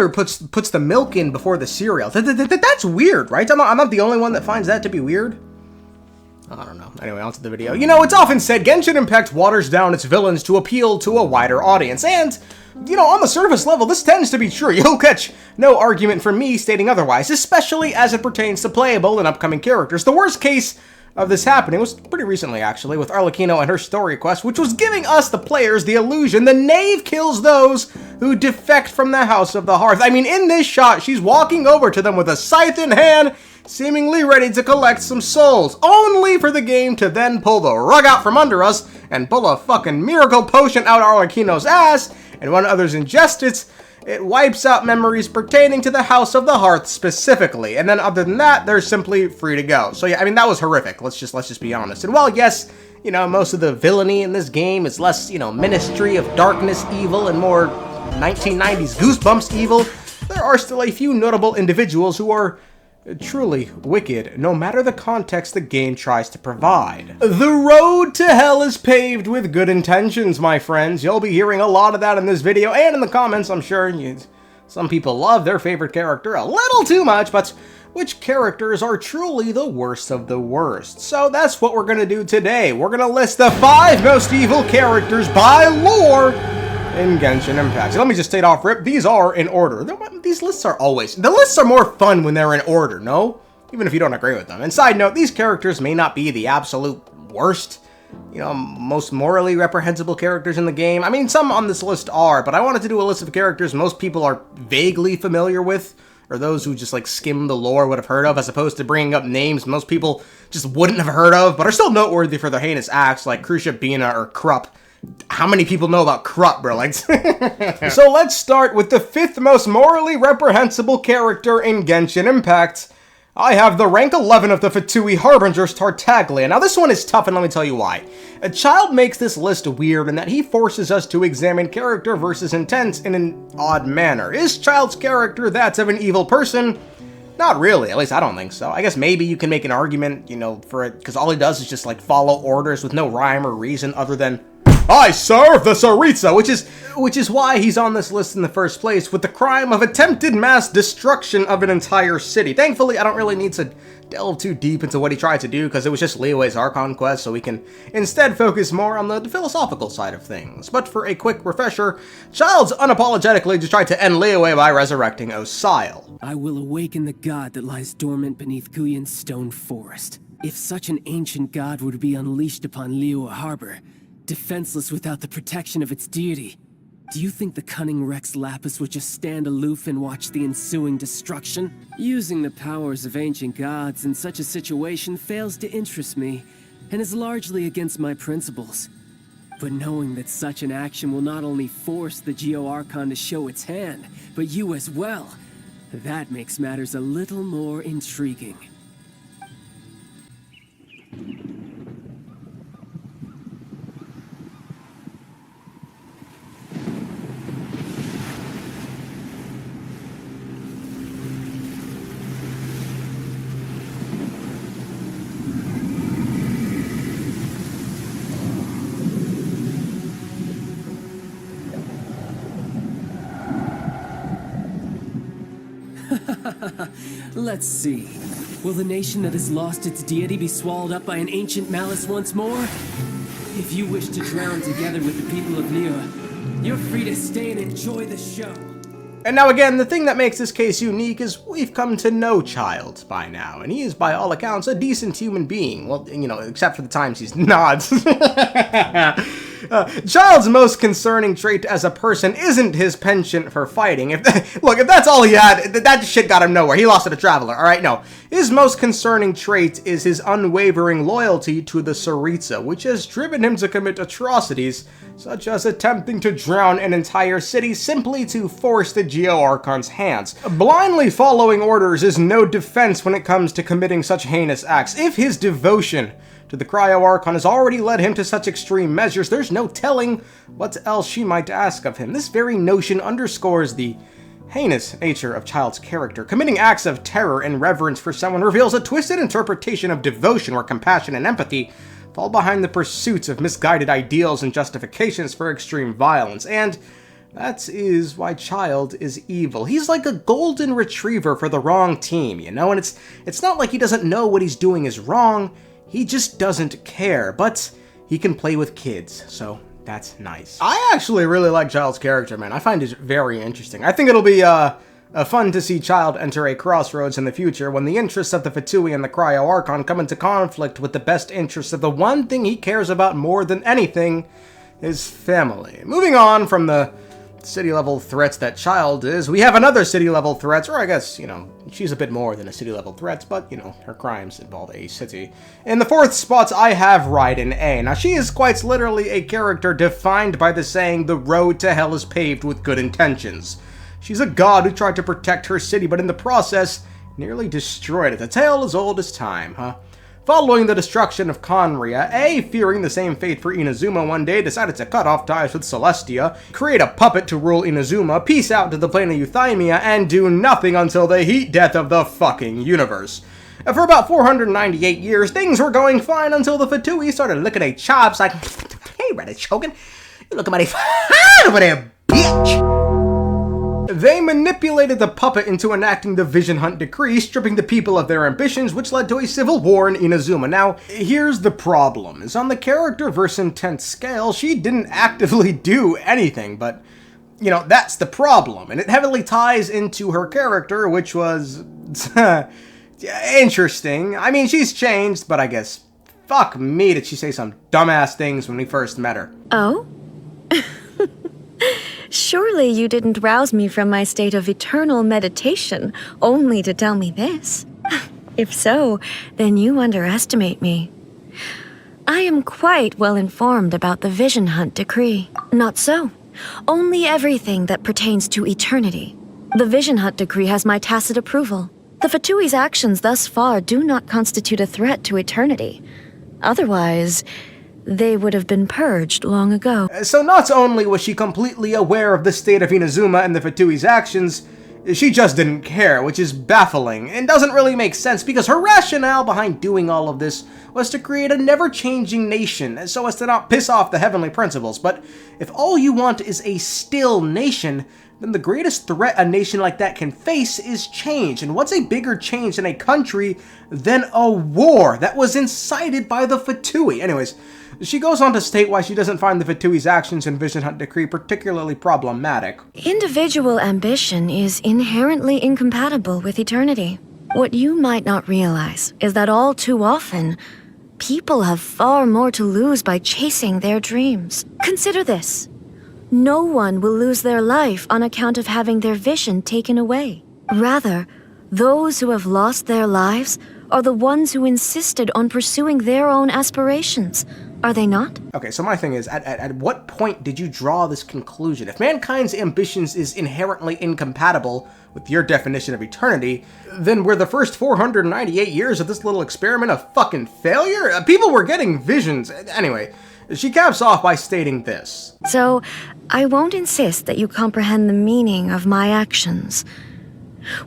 mother puts the milk in before the cereal. That's weird, right? I'm not the only one that finds that to be weird. I don't know. Anyway, on to the video. You know, it's often said Genshin Impact waters down its villains to appeal to a wider audience, and, you know, on the surface level, this tends to be true. You'll catch no argument from me stating otherwise, especially as it pertains to playable and upcoming characters. The worst case of this happening was pretty recently, actually, with Arlecchino and her story quest, which was giving us, the players, the illusion the knave kills those who defect from the House of the Hearth. I mean, in this shot, she's walking over to them with a scythe in hand, seemingly ready to collect some souls, only for the game to then pull the rug out from under us and pull a fucking miracle potion out Arlecchino's ass, and when others ingest it wipes out memories pertaining to the House of the Hearth specifically, and then other than that, they're simply free to go. So yeah, I mean, that was horrific, let's just be honest. And while yes, you know, most of the villainy in this game is less, you know, Ministry of Darkness evil and more 1990s Goosebumps evil, there are still a few notable individuals who are truly wicked, no matter the context the game tries to provide. The road to hell is paved with good intentions, my friends. You'll be hearing a lot of that in this video, and in the comments, I'm sure. Some people love their favorite character a little too much, but which characters are truly the worst of the worst? So that's what we're gonna do today. We're gonna list the 5 most evil characters by lore in Genshin Impact. So let me just state off rip, these are in order. These lists are always, the lists are more fun when they're in order, no? Even if you don't agree with them. And side note, these characters may not be the absolute worst, you know, most morally reprehensible characters in the game. I mean, some on this list are, but I wanted to do a list of characters most people are vaguely familiar with, or those who just like skim the lore would have heard of, as opposed to bringing up names most people just wouldn't have heard of, but are still noteworthy for their heinous acts, like Crucia Bina or Krupp. How many people know about Krupp, bro? Like, so let's start with the 5th most morally reprehensible character in Genshin Impact. I have the rank 11 of the fatui harbingers, Tartaglia. Now this one is tough, and let me tell you why. Childe makes this list weird in that he forces us to examine character versus intent in an odd manner. Is Childe's character that of an evil person? Not really, at least I don't think so. I guess maybe you can make an argument, you know, for it, because all he does is just like follow orders with no rhyme or reason other than I serve the Tsarista, which is why he's on this list in the first place, with the crime of attempted mass destruction of an entire city. Thankfully, I don't really need to delve too deep into what he tried to do, because it was just Liyue's Archon quest, so we can instead focus more on the philosophical side of things. But for a quick refresher, Childe's unapologetically just tried to end Liyue by resurrecting Osile. I will awaken the god that lies dormant beneath Guyun's stone forest. If such an ancient god were to be unleashed upon Liyue Harbor, defenseless without the protection of its deity, do you think the cunning Rex Lapis would just stand aloof and watch the ensuing destruction? Using the powers of ancient gods in such a situation fails to interest me, and is largely against my principles. But knowing that such an action will not only force the Geo Archon to show its hand, but you as well, that makes matters a little more intriguing. Let's see. Will the nation that has lost its deity be swallowed up by an ancient malice once more? If you wish to drown together with the people of Liyue, you're free to stay and enjoy the show. And now again, the thing that makes this case unique is we've come to know Childe by now, and he is by all accounts a decent human being. Well, you know, except for the times he's not. Childe's most concerning trait as a person isn't his penchant for fighting. Look, if that's all he had, that shit got him nowhere. He lost to the Traveler, alright? No. His most concerning trait is his unwavering loyalty to the Tsarista, which has driven him to commit atrocities, such as attempting to drown an entire city simply to force the Geo Archon's hands. Blindly following orders is no defense when it comes to committing such heinous acts. If his devotion to the Cryo Archon has already led him to such extreme measures, there's no telling what else she might ask of him. This very notion underscores the heinous nature of Childe's character. Committing acts of terror and reverence for someone reveals a twisted interpretation of devotion where compassion and empathy fall behind the pursuits of misguided ideals and justifications for extreme violence. And That is why Childe is evil. He's like a golden retriever for the wrong team, you know? And it's not like he doesn't know what he's doing is wrong, he just doesn't care. But he can play with kids, so that's nice. I actually really like Childe's character, man. I find it very interesting. I think it'll be fun to see Childe enter a crossroads in the future when the interests of the Fatui and the Cryo Archon come into conflict with the best interests of the one thing he cares about more than anything, his family. Moving on from the city-level threats that Childe is, we have another city-level threat, or I guess, you know, she's a bit more than a city-level threat, but, you know, her crimes involve a city. In the 4th spot, I have Raiden Ei. Now, she is quite literally a character defined by the saying, the road to hell is paved with good intentions. She's a god who tried to protect her city, but in the process, nearly destroyed it. A tale as old as time, huh? Following the destruction of Conria, Ei, fearing the same fate for Inazuma, one day decided to cut off ties with Celestia, create a puppet to rule Inazuma, peace out to the plane of Euthymia, and do nothing until the heat death of the fucking universe. For about 498 years, things were going fine until the Fatui started licking their chops like, hey, Reddit Shogun, you looking mighty fine over there, bitch! They manipulated the puppet into enacting the Vision Hunt Decree, stripping the people of their ambitions, which led to a civil war in Inazuma. Now, here's the problem, is on the character versus intent scale, she didn't actively do anything, but, you know, that's the problem, and it heavily ties into her character, which was interesting. I mean, she's changed, but I guess, fuck me, did she say some dumbass things when we first met her. Oh? Surely you didn't rouse me from my state of eternal meditation only to tell me this. If so, then you underestimate me. I am quite well informed about the Vision Hunt Decree. Not so. Only everything that pertains to eternity. The Vision Hunt Decree has my tacit approval. The Fatui's actions thus far do not constitute a threat to eternity. Otherwise, they would have been purged long ago. So not only was she completely aware of the state of Inazuma and the Fatui's actions, she just didn't care, which is baffling, and doesn't really make sense because her rationale behind doing all of this was to create a never-changing nation so as to not piss off the heavenly principles. But if all you want is a still nation, then the greatest threat a nation like that can face is change. And what's a bigger change in a country than a war that was incited by the Fatui? Anyways, she goes on to state why she doesn't find the Fatui's actions in Vision Hunt Decree particularly problematic. Individual ambition is inherently incompatible with eternity. What you might not realize is that all too often, people have far more to lose by chasing their dreams. Consider this. No one will lose their life on account of having their vision taken away. Rather, those who have lost their lives are the ones who insisted on pursuing their own aspirations. Are they not? Okay, so my thing is, at what point did you draw this conclusion? If mankind's ambitions is inherently incompatible with your definition of eternity, then were the first 498 years of this little experiment a fucking failure? People were getting visions. Anyway, she caps off by stating this. So, I won't insist that you comprehend the meaning of my actions.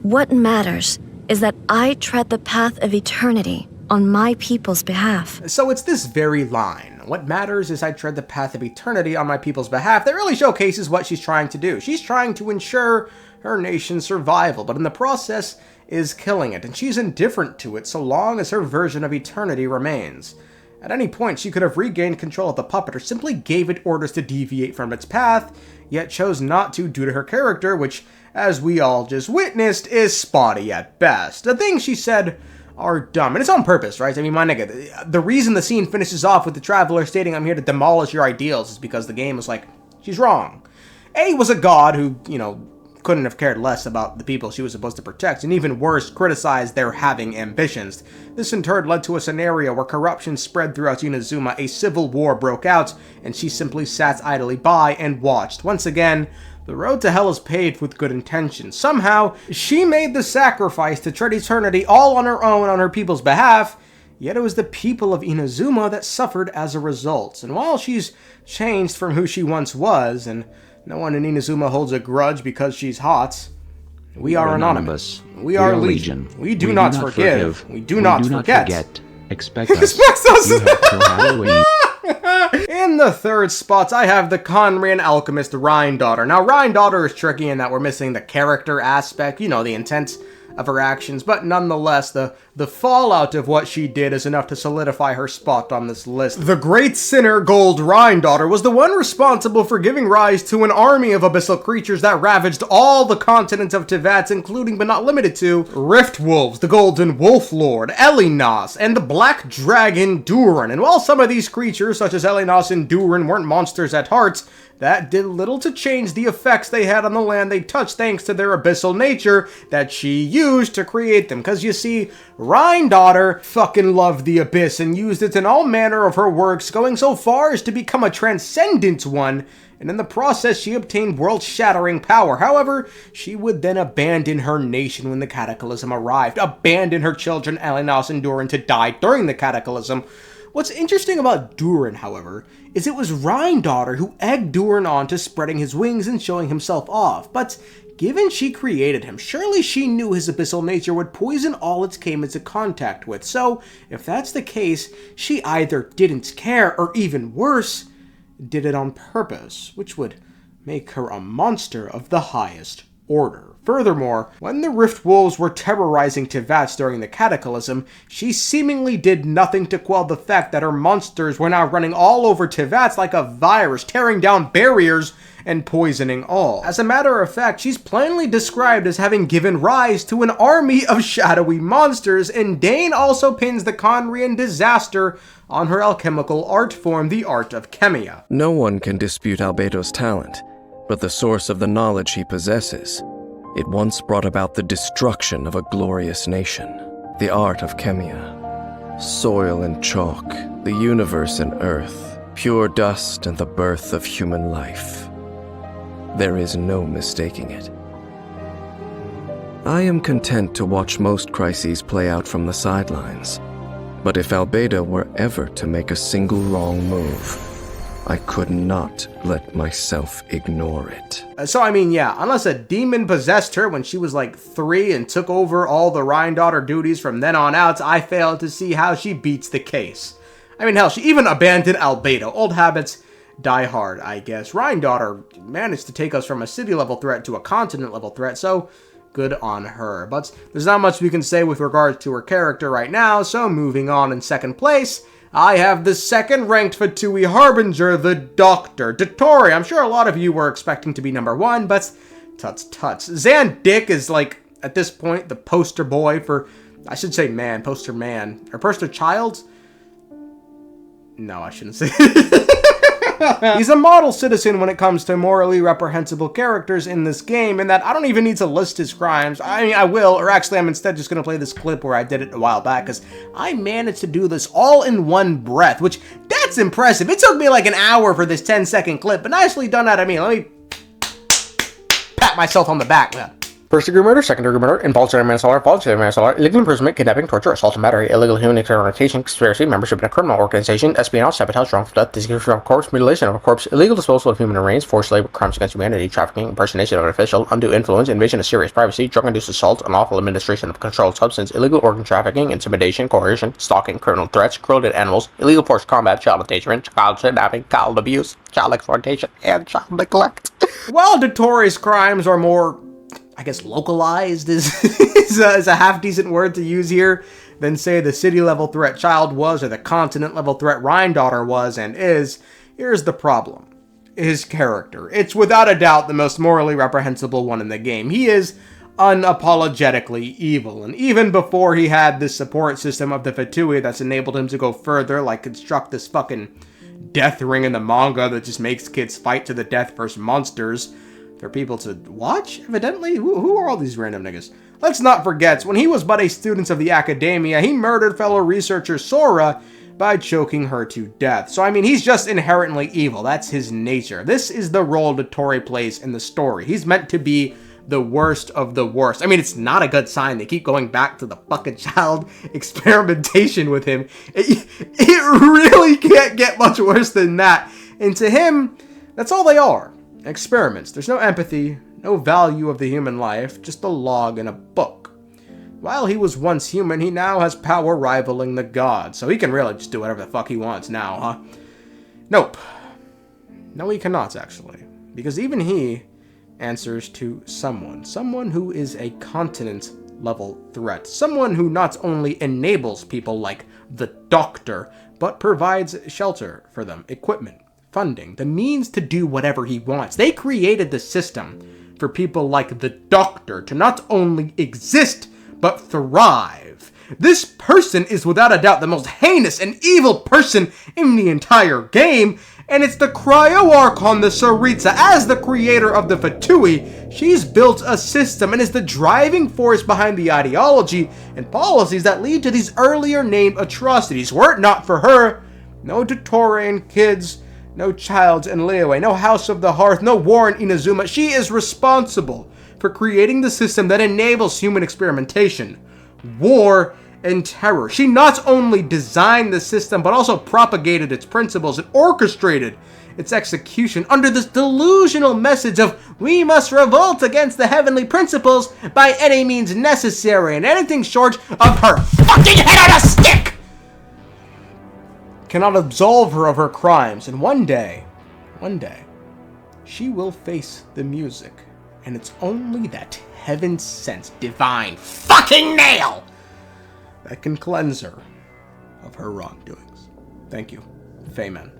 What matters is that I tread the path of eternity on my people's behalf. So it's this very line. What matters is I tread the path of eternity on my people's behalf. That really showcases what she's trying to do. She's trying to ensure her nation's survival, but in the process is killing it, and she's indifferent to it so long as her version of eternity remains. At any point, she could have regained control of the puppet or simply gave it orders to deviate from its path, yet chose not to due to her character, which, as we all just witnessed, is spotty at best. The things she said are dumb, and it's on purpose, right? I mean, my nigga, the reason the scene finishes off with the Traveler stating, "I'm here to demolish your ideals," is because the game is like, she's wrong. Ei was a god who, you know, couldn't have cared less about the people she was supposed to protect, and even worse, criticized their having ambitions. This in turn led to a scenario where corruption spread throughout Inazuma, a civil war broke out, and she simply sat idly by and watched. Once again, the road to hell is paved with good intentions. Somehow, she made the sacrifice to tread eternity all on her own on her people's behalf, yet it was the people of Inazuma that suffered as a result. And while she's changed from who she once was, and no one in Inazuma holds a grudge because she's hot, we are anonymous. We are legion. We do not forgive. We do not forget. Expect us. You have till Halloween. In the third spot, I have the Conrian alchemist Rhinedottir. Now, Rhinedottir is tricky in that we're missing the character aspect, you know, the intent of her actions, but nonetheless, the fallout of what she did is enough to solidify her spot on this list. The great sinner Gold Rhinedottir was the one responsible for giving rise to an army of abyssal creatures that ravaged all the continents of Teyvat, including but not limited to Rift Wolves, the Golden Wolf Lord, Elinas, and the Black Dragon Durin. And while some of these creatures, such as Elinas and Durin, weren't monsters at heart, that did little to change the effects they had on the land they touched thanks to their abyssal nature that she used to create them. Because you see, Rhinedottir fucking loved the abyss and used it in all manner of her works, going so far as to become a transcendent one, and in the process she obtained world-shattering power. However, she would then abandon her nation when the cataclysm arrived, abandon her children Elinas and Durin to die during the cataclysm. What's interesting about Durin, however, is it was Rhinedottir who egged Durin on to spreading his wings and showing himself off. But given she created him, surely she knew his abyssal nature would poison all it came into contact with. So, if that's the case, she either didn't care, or even worse, did it on purpose, which would make her a monster of the highest order. Furthermore, when the Rift Wolves were terrorizing Teyvat during the Cataclysm, she seemingly did nothing to quell the fact that her monsters were now running all over Teyvat like a virus, tearing down barriers and poisoning all. As a matter of fact, she's plainly described as having given rise to an army of shadowy monsters, and Dane also pins the Conrian disaster on her alchemical art form, the art of chemia. No one can dispute Albedo's talent, but the source of the knowledge he possesses. It once brought about the destruction of a glorious nation, the art of chemia. Soil and chalk, the universe and earth, pure dust and the birth of human life. There is no mistaking it. I am content to watch most crises play out from the sidelines, but if Albedo were ever to make a single wrong move, I could not let myself ignore it. So, I mean, yeah, unless a demon possessed her when she was like 3 and took over all the Rhinedottir duties from then on out, I fail to see how she beats the case. I mean, hell, she even abandoned Albedo. Old habits die hard, I guess. Rhinedottir managed to take us from a city-level threat to a continent-level threat, so good on her. But there's not much we can say with regards to her character right now, so moving on. In second place, I have the second-ranked fatui harbinger, the Doctor. Dottore, I'm sure a lot of you were expecting to be number 1, but tuts. Zandick is, like, at this point, the poster boy for, I should say man, poster man, or poster child? No, I shouldn't say He's a model citizen when it comes to morally reprehensible characters in this game, in that I don't even need to list his crimes. I mean, I will, or actually I'm instead just going to play this clip where I did it a while back, because I managed to do this all in one breath, which, that's impressive. It took me like an hour for this 10-second clip, but nicely done out of me. Let me pat myself on the back, man. First-degree murder, second-degree murder, involuntary manslaughter, voluntary manslaughter, illegal imprisonment, kidnapping, torture, assault and battery, illegal human experimentation, conspiracy, membership in a criminal organization, espionage, sabotage, wrongful death, disfigurement of a corpse, mutilation of a corpse, illegal disposal of human remains, forced labor, crimes against humanity, trafficking, impersonation of an official, undue influence, invasion of serious privacy, drug-induced assault, unlawful administration of a controlled substance, illegal organ trafficking, intimidation, coercion, stalking, criminal threats, cruelty to animals, illegal forced combat, child endangerment, child kidnapping, child abuse, child exploitation, and child neglect. While Dottore's crimes are more, I guess, localized is a half-decent word to use here, than say the city-level threat Childe was, or the continent-level threat Rhinedottir was and is, here's the problem. His character. It's without a doubt the most morally reprehensible one in the game. He is unapologetically evil, and even before he had this support system of the Fatui that's enabled him to go further, like construct this fucking death ring in the manga that just makes kids fight to the death versus monsters for people to watch, evidently? Who are all these random niggas? Let's not forget, when he was but a student of the academia, he murdered fellow researcher Sora by choking her to death. So, I mean, he's just inherently evil. That's his nature. This is the role Dottore plays in the story. He's meant to be the worst of the worst. I mean, it's not a good sign. They keep going back to the fucking child experimentation with him. It really can't get much worse than that. And to him, that's all they are. Experiments. There's no empathy, no value of the human life, just a log in a book. While he was once human, he now has power rivaling the gods, so he can really just do whatever the fuck he wants now, huh? Nope. No, he cannot, actually. Because even he answers to someone who is a continent-level threat. Someone who not only enables people like the Doctor, but provides shelter for them, equipment, funding, the means to do whatever he wants. They created the system for people like the Doctor to not only exist, but thrive. This person is without a doubt the most heinous and evil person in the entire game, and it's the Cryo Archon, the Tsarista. As the creator of the Fatui, she's built a system and is the driving force behind the ideology and policies that lead to these earlier named atrocities. Were it not for her, no Dottore and kids, no Childe and Liyue, no House of the Hearth, no war in Inazuma. She is responsible for creating the system that enables human experimentation, war, and terror. She not only designed the system, but also propagated its principles and orchestrated its execution under this delusional message of, we must revolt against the heavenly principles by any means necessary, and anything short of her fucking head on a stick cannot absolve her of her crimes. And one day, she will face the music, and it's only that heaven-sent divine fucking nail that can cleanse her of her wrongdoings. Thank you, Feyman.